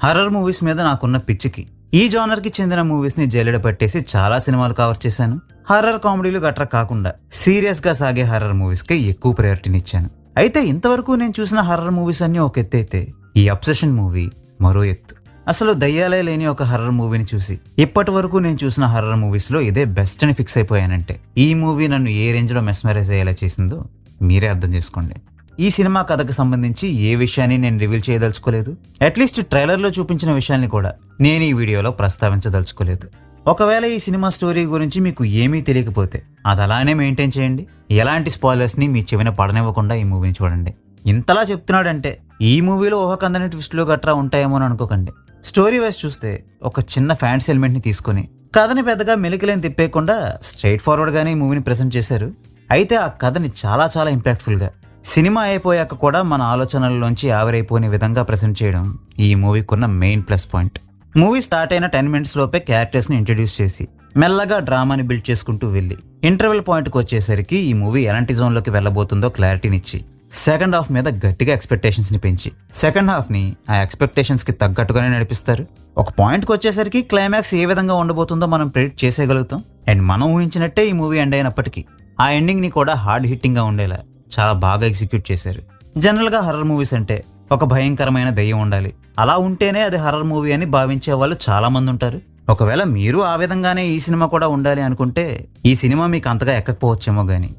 Horror movies మీద నాకున్న పిచ్చికి ఈ జానర్ కి చెందిన మూవీస్ ని జల్లెడ పట్టేసి చాలా సినిమాలు కవర్ చేశాను. హర్రర్ కామెడీలు గట్రా కాకుండా సీరియస్ గా సాగే హర్రర్ మూవీస్ కి ఎక్కువ ప్రయారిటీని ఇచ్చాను. అయితే ఇంతవరకు నేను చూసిన హర్రర్ మూవీస్ అన్ని ఒక ఎత్తు అయితే ఈ అబ్సెషన్ మూవీ మరో ఎత్తు. అసలు దయ్యాలే లేని ఒక హర్రర్ మూవీని చూసి ఇప్పటి వరకు నేను చూసిన హర్రర్ మూవీస్ లో ఇదే బెస్ట్ అని ఫిక్స్ అయిపోయానంటే ఈ మూవీ నన్ను ఏ రేంజ్ లో మెస్మరైజ్ అయ్యేలా చేసిందో మీరే అర్థం చేసుకోండి. ఈ సినిమా కథకు సంబంధించి ఏ విషయాన్ని నేను రివీల్ చేయదలుచుకోలేదు. అట్లీస్ట్ ట్రైలర్లో చూపించిన విషయాన్ని కూడా నేను ఈ వీడియోలో ప్రస్తావించదలుచుకోలేదు. ఒకవేళ ఈ సినిమా స్టోరీ గురించి మీకు ఏమీ తెలియకపోతే అది అలానే మెయింటైన్ చేయండి. ఎలాంటి స్పాయిలర్స్ని మీ చెవిన పడనివ్వకుండా ఈ మూవీని చూడండి. ఇంతలా చెప్తున్నాడంటే ఈ మూవీలో ఊహకందని ట్విస్టులు గట్రా ఉంటాయేమో అని అనుకోకండి. స్టోరీ వైజ్ చూస్తే ఒక చిన్న ఫ్యాన్సీ ఎలిమెంట్ని తీసుకొని కథని పెద్దగా మెలికలేని తిప్పేయకుండా స్ట్రైట్ ఫార్వర్డ్గానే ఈ మూవీని ప్రెజెంట్ చేశారు. అయితే ఆ కథని చాలా చాలా ఇంపాక్ట్ఫుల్గా సినిమా అయిపోయాక కూడా మన ఆలోచనల్లోంచి ఆవిరైపోయిన విధంగా ప్రెజెంట్ చేయడం ఈ మూవీకి ఉన్న main plus point. Movie start అయిన 10 minutes లోపే క్యారెక్టర్స్ని ఇంట్రడ్యూస్ చేసి మెల్లగా డ్రామాని బిల్డ్ చేసుకుంటూ వెళ్ళి ఇంటర్వెల్ పాయింట్కి వచ్చేసరికి ఈ మూవీ ఎలాంటి జోన్లోకి వెళ్ళబోతుందో క్లారిటీనిచ్చి సెకండ్ హాఫ్ మీద గట్టిగా ఎక్స్పెక్టేషన్స్ని పెంచి సెకండ్ హాఫ్ని ఆ ఎక్స్పెక్టేషన్స్కి తగ్గట్టుగానే నడిపిస్తారు. ఒక పాయింట్కి వచ్చేసరికి క్లైమాక్స్ ఏ విధంగా ఉండబోతుందో మనం ప్రెడిక్ట్ చేసేయగలుగుతాం. అండ్ మనం ఊహించినట్టే ఈ మూవీ ఎండ్ అయినప్పటికీ ఆ ఎండింగ్ని కూడా హార్డ్ హిట్టింగ్గా ఉండేలా చాలా బాగా ఎగ్జిక్యూట్ చేశారు. జనరల్గా హర్రర్ మూవీస్ అంటే ఒక భయంకరమైన దయ్యం ఉండాలి, అలా ఉంటేనే అది హర్రర్ మూవీ అని భావించే వాళ్ళు చాలా మంది ఉంటారు. ఒకవేళ మీరు ఆ విధంగానే ఈ సినిమా కూడా ఉండాలి అనుకుంటే ఈ సినిమా మీకు అంతగా ఎక్కకపోవచ్చేమో కానీ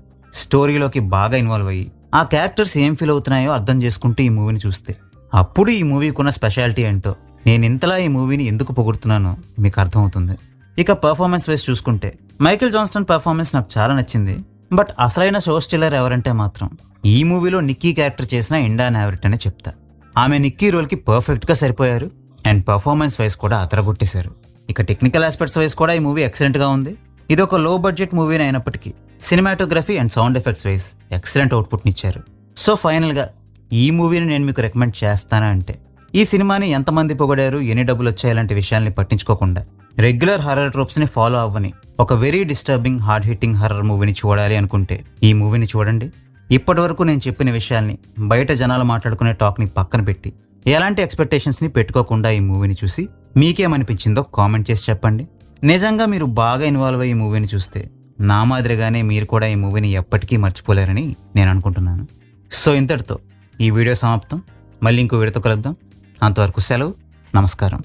స్టోరీలోకి బాగా ఇన్వాల్వ్ అయ్యి ఆ క్యారెక్టర్స్ ఏం ఫీల్ అవుతున్నాయో అర్థం చేసుకుంటూ ఈ మూవీని చూస్తే అప్పుడు ఈ మూవీకి ఉన్న స్పెషాలిటీ ఏంటో, నేను ఇంతలా ఈ మూవీని ఎందుకు పొగుడుతున్నానో మీకు అర్థమవుతుంది. ఇక పర్ఫార్మెన్స్ వైజ్ చూసుకుంటే మైకేల్ జాన్స్టన్ పర్ఫార్మెన్స్ నాకు చాలా నచ్చింది. బట్ అసలైన షో స్టిల్లర్ ఎవరంటే మాత్రం ఈ మూవీలో నిక్కీ క్యారెక్టర్ చేసిన ఇండా నావరిట్ అనే చెప్తా. ఆమె నిక్కీ రోల్కి పర్ఫెక్ట్గా సరిపోయారు అండ్ పర్ఫార్మెన్స్ వైజ్ కూడా అదరగొట్టేశారు. ఇక టెక్నికల్ ఆస్పెక్ట్స్ వైజ్ కూడా ఈ మూవీ ఎక్సలెంట్గా ఉంది. ఇది ఒక లో బడ్జెట్ మూవీని అయినప్పటికీ cinematography and sound effects wise excellent అవుట్పుట్ని ఇచ్చారు. సో ఫైనల్గా ఈ మూవీని నేను మీకు రికమెండ్ చేస్తానా అంటే ఈ సినిమాని ఎంతమంది పొగడారు, ఎన్ని డబ్బులు వచ్చాయాలంటే విషయాల్ని పట్టించుకోకుండా రెగ్యులర్ హర్రర్ ట్రోప్స్ని ఫాలో అవ్వని ఒక very disturbing hard hitting horror మూవీని చూడాలి అనుకుంటే ఈ మూవీని చూడండి. ఇప్పటి వరకు నేను చెప్పిన విషయాల్ని బయట జనాలు మాట్లాడుకునే టాక్ని పక్కన పెట్టి ఎలాంటి ఎక్స్పెక్టేషన్స్ని పెట్టుకోకుండా ఈ మూవీని చూసి మీకేమనిపించిందో కామెంట్ చేసి చెప్పండి. నిజంగా మీరు బాగా ఇన్వాల్వ్ అయ్యి ఈ మూవీని చూస్తే నా మాదిరిగానే మీరు కూడా ఈ మూవీని ఎప్పటికీ మర్చిపోలేరని నేను అనుకుంటున్నాను. సో ఇంతటితో ఈ వీడియో సమాప్తం. మళ్ళీ ఇంకో వీడియోతో కలుద్దాం. అంతవరకు సెలవు. నమస్కారం.